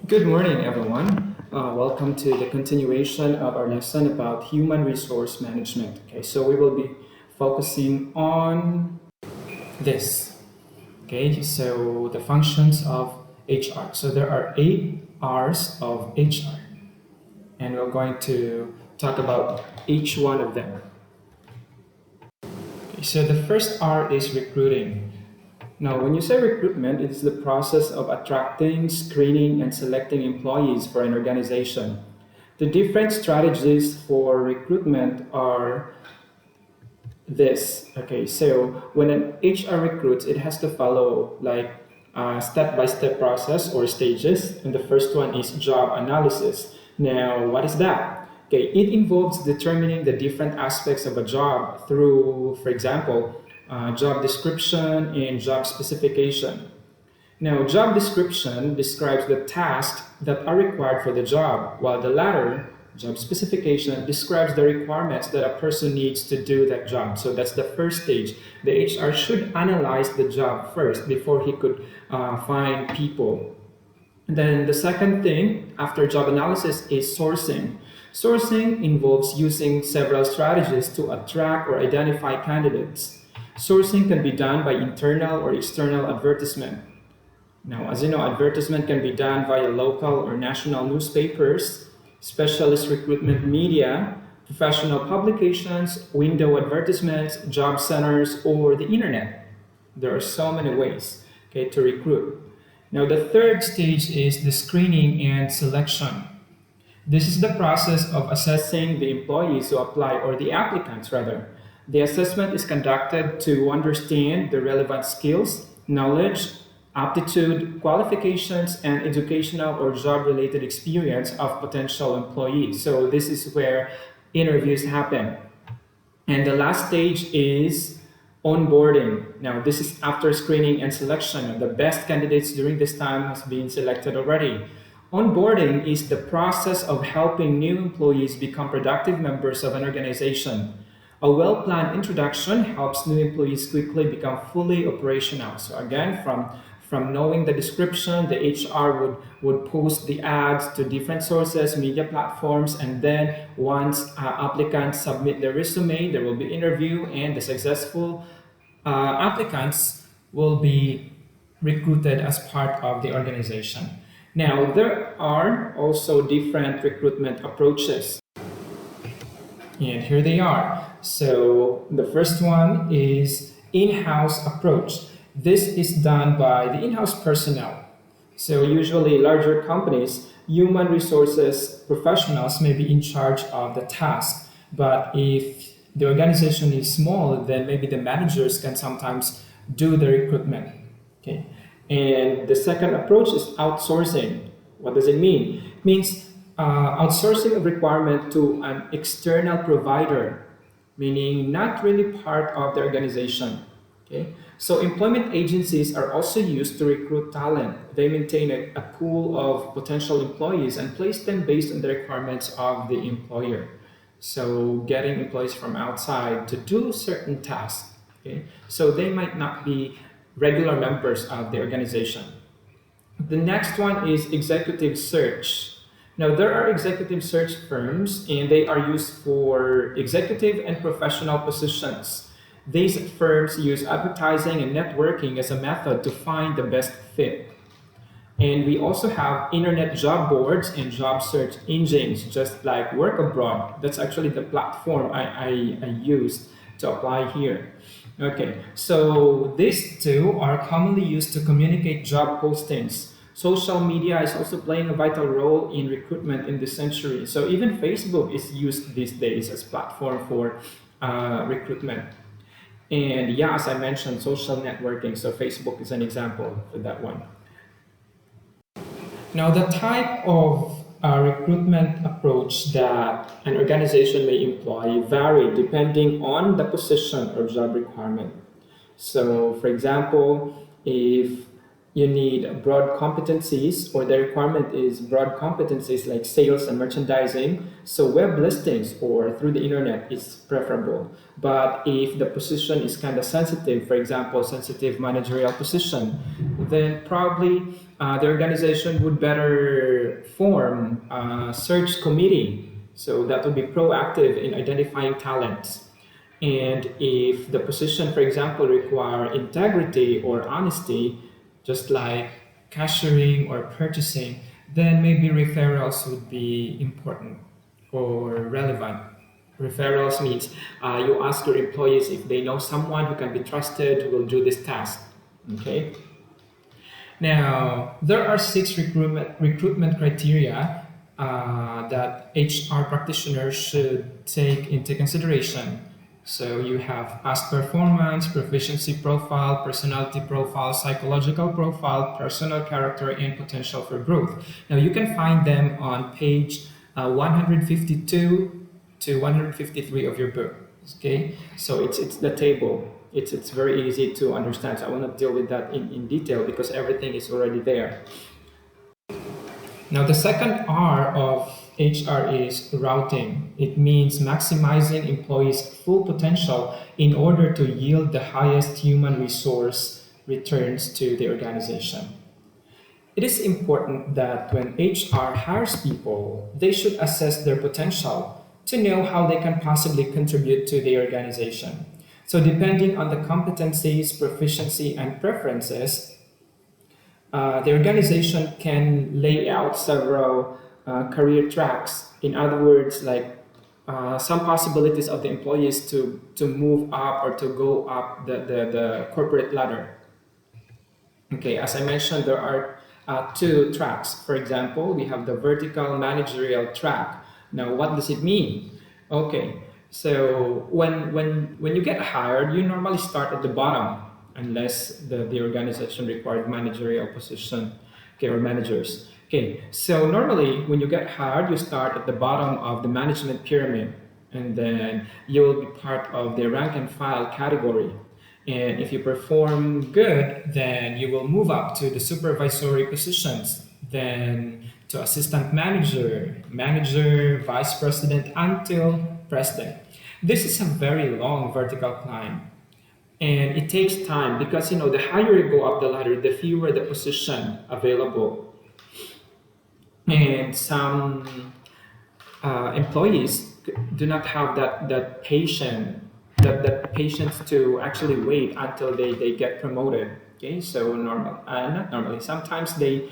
Good morning, everyone. Welcome to the continuation of our lesson about human resource management. Okay, so we will be focusing on this. Okay, so the functions of HR. So there are 8 R's of HR, and we're going to talk about each one of them. Okay, so the first R is recruiting. Now, when you say recruitment, it is the process of attracting, screening, and selecting employees for an organization. The different strategies for recruitment are this. Okay, so when an HR recruits, it has to follow like a step-by-step process or stages. And the first one is job analysis. Now, what is that? Okay, it involves determining the different aspects of a job through, for example, job description and job specification. Now, job description describes the tasks that are required for the job, while the latter, job specification, describes the requirements that a person needs to do that job. So that's the first stage. The HR should analyze the job first before he could find people. And then the second thing after job analysis is sourcing. Sourcing involves using several strategies to attract or identify candidates. Sourcing can be done by internal or external advertisement. Now, as you know, advertisement can be done via local or national newspapers, specialist recruitment media, professional publications, window advertisements, job centers, or the internet. There are so many ways, okay, to recruit. Now, the third stage is the screening and selection. This is the process of assessing the employees who apply, or the applicants rather. The assessment is conducted to understand the relevant skills, knowledge, aptitude, qualifications, and educational or job-related experience of potential employees. So this is where interviews happen. And the last stage is onboarding. Now, this is after screening and selection. The best candidates during this time has been selected already. Onboarding is the process of helping new employees become productive members of an organization. A well-planned introduction helps new employees quickly become fully operational. So again, from knowing the description, the HR would post the ads to different sources, media platforms, and then once applicants submit their resume, there will be interview, and the successful applicants will be recruited as part of the organization. Now, there are also different recruitment approaches. And here they are. So the first one is in-house approach. This is done by the in-house personnel. So usually larger companies, human resources professionals may be in charge of the task. But if the organization is small, then maybe the managers can sometimes do the recruitment. Okay. And the second approach is outsourcing. What does it mean? It means outsourcing a requirement to an external provider, meaning not really part of the organization. Okay? So employment agencies are also used to recruit talent. They maintain a pool of potential employees and place them based on the requirements of the employer. So getting employees from outside to do certain tasks. Okay? So they might not be regular members of the organization. The next one is executive search. Now, there are executive search firms, and they are used for executive and professional positions. These firms use advertising and networking as a method to find the best fit. And we also have internet job boards and job search engines, just like Work Abroad. That's actually the platform I used to apply here. Okay, so these two are commonly used to communicate job postings. Social media is also playing a vital role in recruitment in this century. So even Facebook is used these days as platform for recruitment. And yeah, as I mentioned, social networking. So Facebook is an example for that one. Now, the type of recruitment approach that an organization may employ vary depending on the position or job requirement. So, for example, if you need broad competencies, or the requirement is broad competencies like sales and merchandising, so web listings or through the internet is preferable. But if the position is kind of sensitive, for example, sensitive managerial position, then probably The organization would better form a search committee so that would be proactive in identifying talents. And if the position, for example, require integrity or honesty, just like cashiering or purchasing, then maybe referrals would be important or relevant. Referrals means you ask your employees if they know someone who can be trusted who will do this task. Okay. Now, there are six recruitment criteria that HR practitioners should take into consideration. So you have past performance, proficiency profile, personality profile, psychological profile, personal character, and potential for growth. Now you can find them on page 152 to 153 of your book. Okay, so it's the table. It's very easy to understand. So I will not deal with that in detail because everything is already there. Now, the second R of HR is routing. It means maximizing employees' full potential in order to yield the highest human resource returns to the organization. It is important that when HR hires people, they should assess their potential to know how they can possibly contribute to the organization. So, depending on the competencies, proficiency, and preferences, the organization can lay out several career tracks. In other words, like some possibilities of the employees to move up or to go up the corporate ladder. Okay, as I mentioned, there are two tracks. For example, we have the vertical managerial track. Now, what does it mean? Okay, so when you get hired, you normally start at the bottom unless the organization required managerial position, okay, or managers. Okay, so normally when you get hired, you start at the bottom of the management pyramid, and then you will be part of the rank and file category. And if you perform good, then you will move up to the supervisory positions, then to assistant manager, manager, vice president, until president. This is a very long vertical climb. And it takes time because the higher you go up the ladder, the fewer the position available. And some employees do not have that patience to actually wait until they get promoted. Okay, so not normally. Sometimes they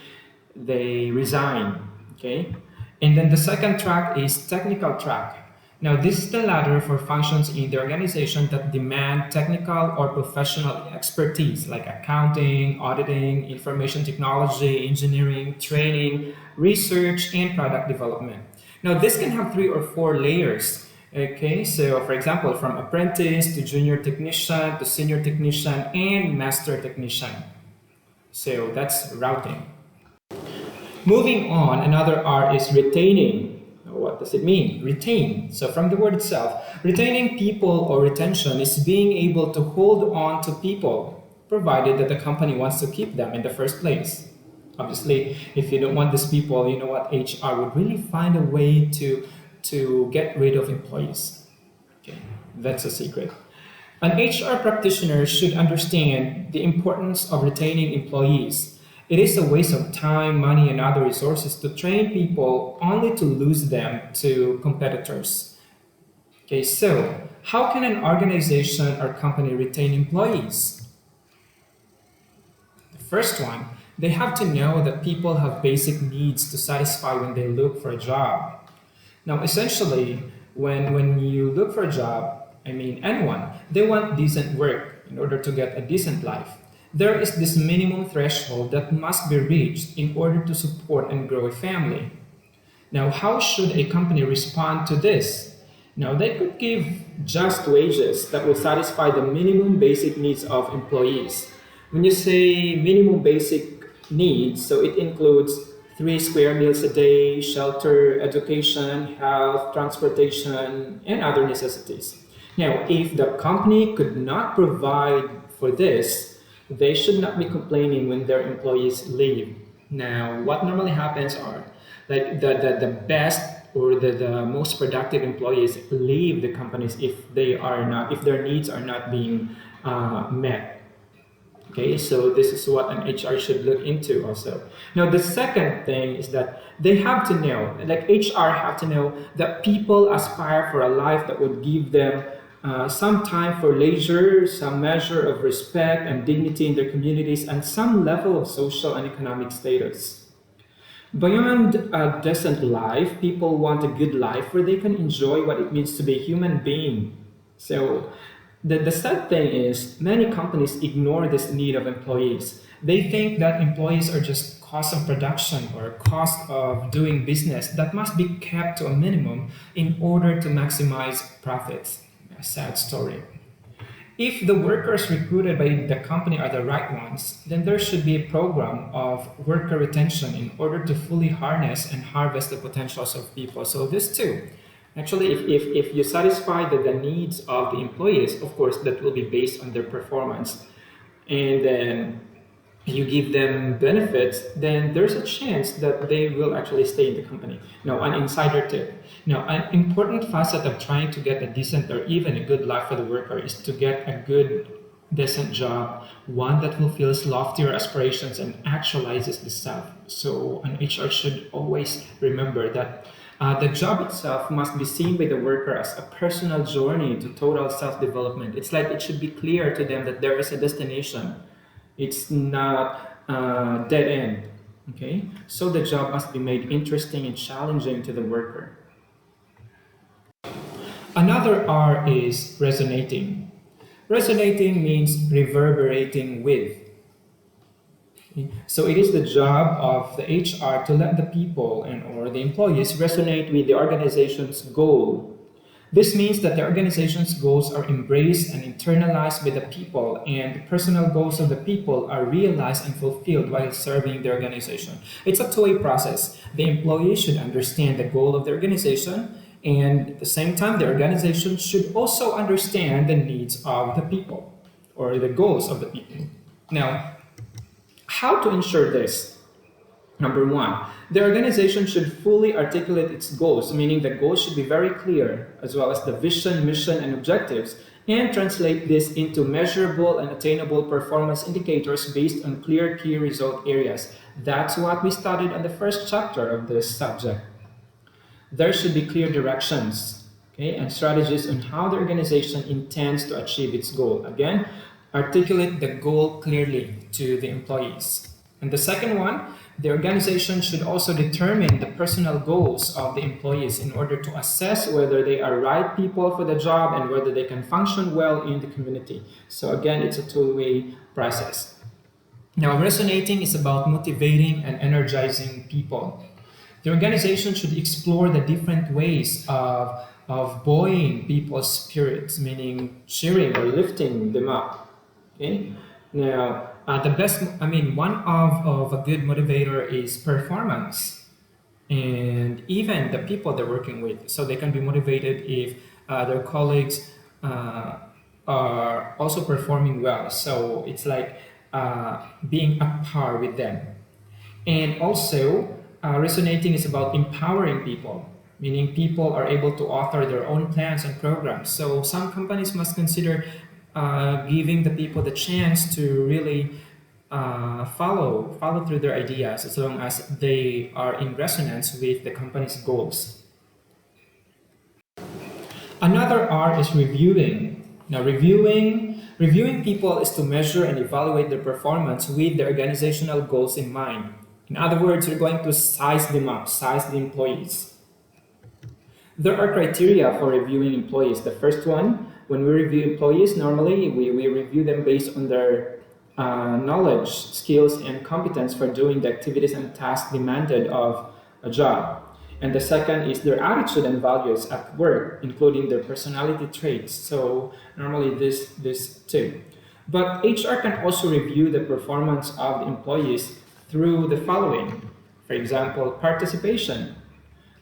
resign. Okay, and then the second track is technical track. Now, this is the ladder for functions in the organization that demand technical or professional expertise, like accounting, auditing, information technology, engineering, training, research, and product development. Now, this can have 3 or 4 layers. Okay, so for example, from apprentice to junior technician to senior technician and master technician. So that's routing. Moving on, another R is retaining. What does it mean? Retain. So from the word itself, retaining people or retention is being able to hold on to people, provided that the company wants to keep them in the first place. Obviously, if you don't want these people, you know what, HR would really find a way to get rid of employees. Okay, that's a secret. An HR practitioner should understand the importance of retaining employees. It is a waste of time, money, and other resources to train people only to lose them to competitors. Okay, so how can an organization or company retain employees? The first one, they have to know that people have basic needs to satisfy when they look for a job. Now, essentially, when you look for a job, I mean anyone, they want decent work in order to get a decent life. There is this minimum threshold that must be reached in order to support and grow a family. Now, how should a company respond to this? Now, they could give just wages that will satisfy the minimum basic needs of employees. When you say minimum basic needs, so it includes 3 square meals a day, shelter, education, health, transportation, and other necessities. Now, if the company could not provide for this, they should not be complaining when their employees leave. Now, what normally happens are like the best or the most productive employees leave the companies if their needs are not being met. Okay, so this is what an HR should look into also. Now, the second thing is that they have to know, like HR have to know that people aspire for a life that would give them some time for leisure, some measure of respect and dignity in their communities, and some level of social and economic status. Beyond a decent life, people want a good life where they can enjoy what it means to be a human being. So, the sad thing is, many companies ignore this need of employees. They think that employees are just cost of production or cost of doing business that must be kept to a minimum in order to maximize profits. A sad story. If the workers recruited by the company are the right ones, then there should be a program of worker retention in order to fully harness and harvest the potentials of people. So this too. Actually, if you satisfy the needs of the employees, of course, that will be based on their performance. And then you give them benefits, then there's a chance that they will actually stay in the company. Now, an insider tip. Now, an important facet of trying to get a decent or even a good life for the worker is to get a good, decent job, one that fulfills loftier aspirations and actualizes the self. So, an HR should always remember that the job itself must be seen by the worker as a personal journey to total self development. It's like it should be clear to them that there is a destination, it's not a dead end. Okay, so the job must be made interesting and challenging to the worker. Another R is resonating. Resonating means reverberating with. Okay? So it is the job of the HR to let the people and or the employees resonate with the organization's goal. This means that the organization's goals are embraced and internalized by the people, and the personal goals of the people are realized and fulfilled while serving the organization. It's a two-way process. The employee should understand the goal of the organization, and at the same time, the organization should also understand the needs of the people or the goals of the people. Now, how to ensure this? Number one, the organization should fully articulate its goals, meaning the goals should be very clear, as well as the vision, mission, and objectives, and translate this into measurable and attainable performance indicators based on clear key result areas. That's what we studied on the first chapter of this subject. There should be clear directions, okay, and strategies on how the organization intends to achieve its goal. Again, articulate the goal clearly to the employees. And the second one, the organization should also determine the personal goals of the employees in order to assess whether they are right people for the job and whether they can function well in the community. So again, it's a two-way process. Now, resonating is about motivating and energizing people. The organization should explore the different ways of buoying people's spirits, meaning cheering or lifting them up. Okay? Now, one of a good motivator is performance, and even the people they're working with. So they can be motivated if their colleagues are also performing well. So it's like being at par with them. And also, resonating is about empowering people, meaning people are able to author their own plans and programs. So some companies must consider giving the people the chance to really follow through their ideas as long as they are in resonance with the company's goals. Another R is reviewing. Now, reviewing people is to measure and evaluate their performance with the organizational goals in mind. In other words, you're going to size them up, size the employees. There are criteria for reviewing employees. The first one, when we review employees, normally we review them based on their knowledge, skills, and competence for doing the activities and tasks demanded of a job. And the second is their attitude and values at work, including their personality traits. So normally this too. But HR can also review the performance of the employees through the following. For example, participation.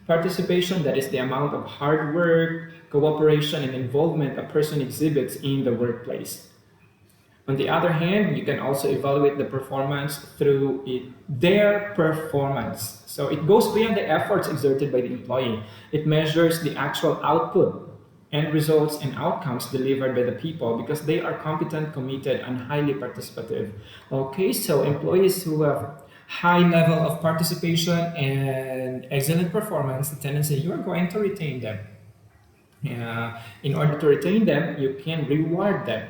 Participation, that is the amount of hard work, cooperation, and involvement a person exhibits in the workplace. On the other hand, you can also evaluate the performance through their performance. So it goes beyond the efforts exerted by the employee. It measures the actual output end results and outcomes delivered by the people because they are competent, committed, and highly participative. Okay, so employees who have high level of participation and excellent performance, the tendency you are going to retain them. In order to retain them, you can reward them.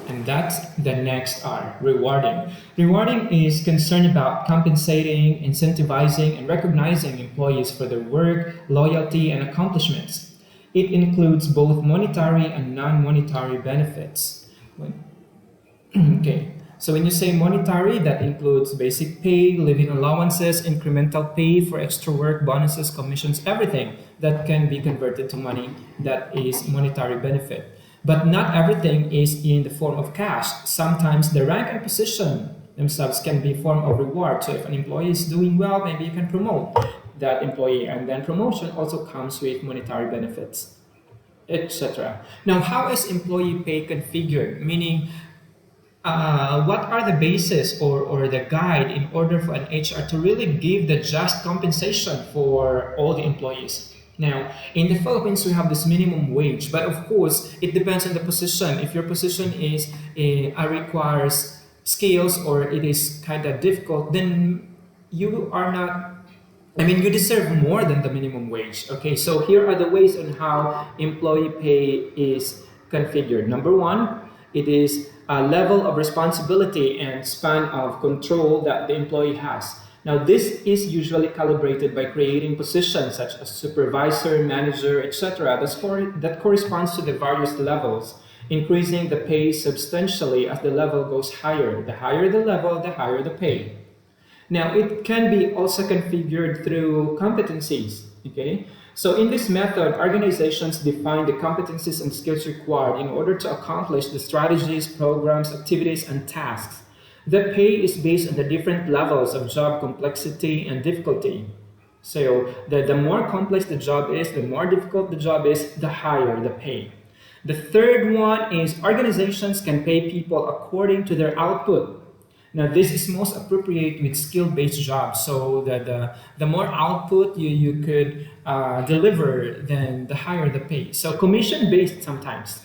And that's the next R, rewarding. Rewarding is concerned about compensating, incentivizing, and recognizing employees for their work, loyalty, and accomplishments. It includes both monetary and non monetary benefits. Okay, so when you say monetary, that includes basic pay, living allowances, incremental pay for extra work, bonuses, commissions, everything that can be converted to money. That is monetary benefit. But not everything is in the form of cash. Sometimes the rank and position themselves can be a form of reward. So if an employee is doing well, maybe you can promote that employee, and then promotion also comes with monetary benefits, etc. Now, how is employee pay configured? Meaning, what are the basis or the guide in order for an HR to really give the just compensation for all the employees? Now, in the Philippines, we have this minimum wage, but of course, it depends on the position. If your position is requires skills or it is kind of difficult, then you are not you deserve more than the minimum wage. Okay, so here are the ways on how employee pay is configured. Number one, it is a level of responsibility and span of control that the employee has. Now, this is usually calibrated by creating positions such as supervisor, manager, etc. That corresponds to the various levels, increasing the pay substantially as the level goes higher. The higher the level, the higher the pay. Now, it can be also configured through competencies, okay? So in this method, organizations define the competencies and skills required in order to accomplish the strategies, programs, activities, and tasks. The pay is based on the different levels of job complexity and difficulty. So the more complex the job is, the more difficult the job is, the higher the pay. The third one is organizations can pay people according to their output. Now, this is most appropriate with skill-based jobs. So the more output you could deliver, then the higher the pay. So commission-based sometimes,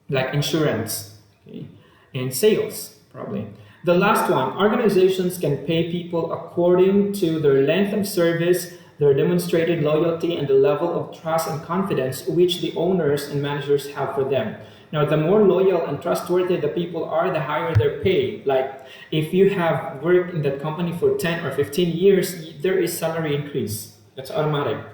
like insurance, okay, and sales, probably. The last one, organizations can pay people according to their length of service, their demonstrated loyalty, and the level of trust and confidence which the owners and managers have for them. Now, the more loyal and trustworthy the people are, the higher their pay. Like, if you have worked in that company for 10 or 15 years, there is salary increase. That's automatic.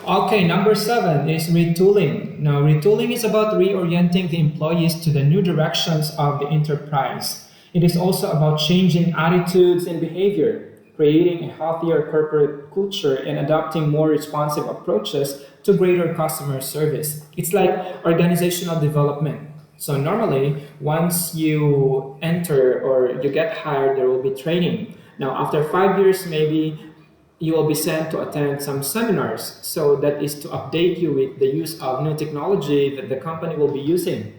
Okay, number 7 is retooling. Now, retooling is about reorienting the employees to the new directions of the enterprise. It is also about changing attitudes and behavior, creating a healthier corporate culture, and adopting more responsive approaches to greater customer service. It's like organizational development. So normally, once you enter or you get hired, there will be training. Now, after 5 years, maybe you will be sent to attend some seminars. So that is to update you with the use of new technology that the company will be using.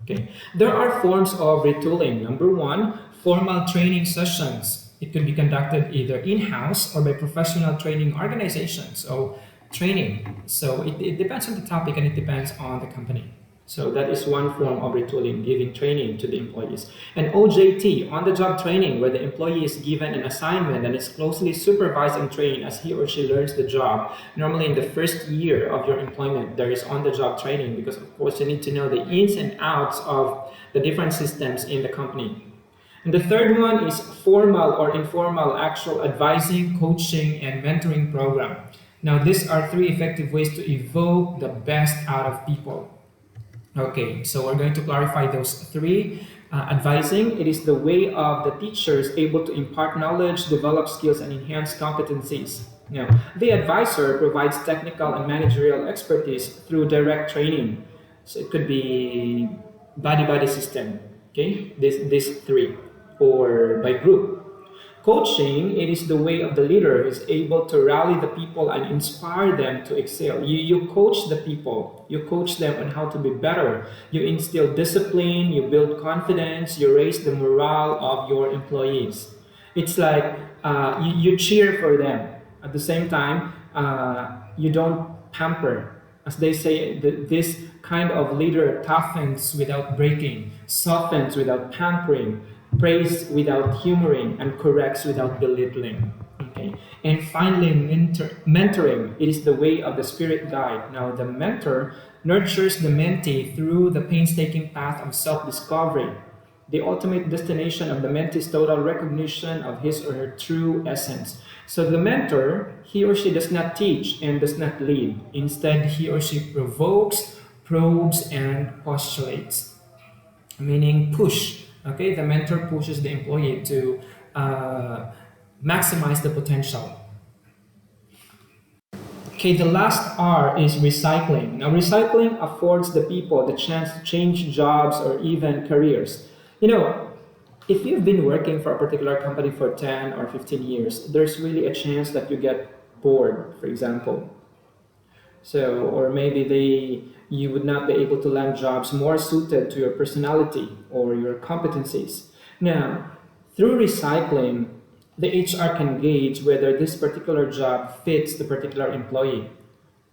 Okay. There are forms of retooling. Number one, formal training sessions. It can be conducted either in-house or by professional training organizations. So training. So it depends on the topic and it depends on the company. So that is one form of retooling, giving training to the employees. And OJT, on-the-job training, where the employee is given an assignment and is closely supervised and trained as he or she learns the job. Normally in the first year of your employment, there is on-the-job training because of course you need to know the ins and outs of the different systems in the company. And the third one is formal or informal actual advising, coaching, and mentoring program. Now, these are 3 effective ways to evoke the best out of people. Okay, so we're going to clarify those 3. Advising, it is the way of the teachers able to impart knowledge, develop skills, and enhance competencies. Now, the advisor provides technical and managerial expertise through direct training. So it could be body-body system, okay, these 3, or by group. Coaching, it is the way of the leader who is able to rally the people and inspire them to excel. You coach the people. You coach them on how to be better. You instill discipline, you build confidence, you raise the morale of your employees. It's like you cheer for them. At the same time, you don't pamper. As they say, this kind of leader toughens without breaking, softens without pampering, praise without humoring, and corrects without belittling. Okay. And finally, mentoring. It is the way of the spirit guide. Now, the mentor nurtures the mentee through the painstaking path of self-discovery. The ultimate destination of the mentee's total recognition of his or her true essence. So the mentor, he or she does not teach and does not lead. Instead, he or she provokes, probes, and postulates, meaning push. Okay, the mentor pushes the employee to maximize the potential. Okay, the last R is recycling. Now, recycling affords the people the chance to change jobs or even careers. You know, if you've been working for a particular company for 10 or 15 years, there's really a chance that you get bored, for example. So, or maybe you would not be able to land jobs more suited to your personality or your competencies. Now, through recycling, the HR can gauge whether this particular job fits the particular employee.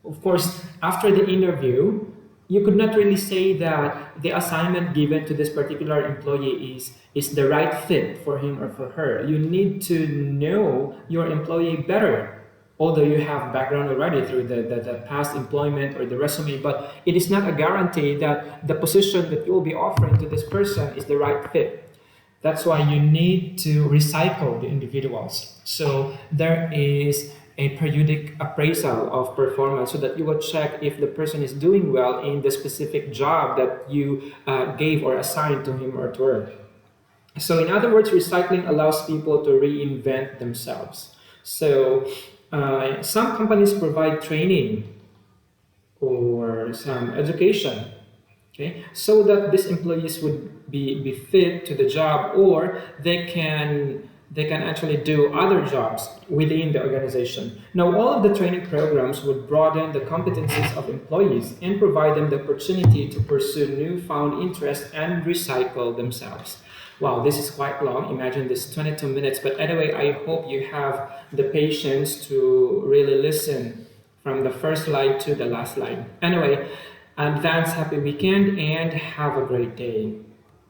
Of course, after the interview, you could not really say that the assignment given to this particular employee is the right fit for him or for her. You need to know your employee better, although you have background already through the past employment or the resume, but it is not a guarantee that the position that you will be offering to this person is the right fit. That's why you need to recycle the individuals. So there is a periodic appraisal of performance so that you will check if the person is doing well in the specific job that you gave or assigned to him or to her. So in other words, recycling allows people to reinvent themselves. So some companies provide training or some education, okay, so that these employees would be fit to the job, or they can actually do other jobs within the organization. Now, all of the training programs would broaden the competencies of employees and provide them the opportunity to pursue newfound interests and recycle themselves. Wow, this is quite long. Imagine this 22 minutes. But anyway, I hope you have the patience to really listen from the first slide to the last slide. Anyway, advance happy weekend and have a great day.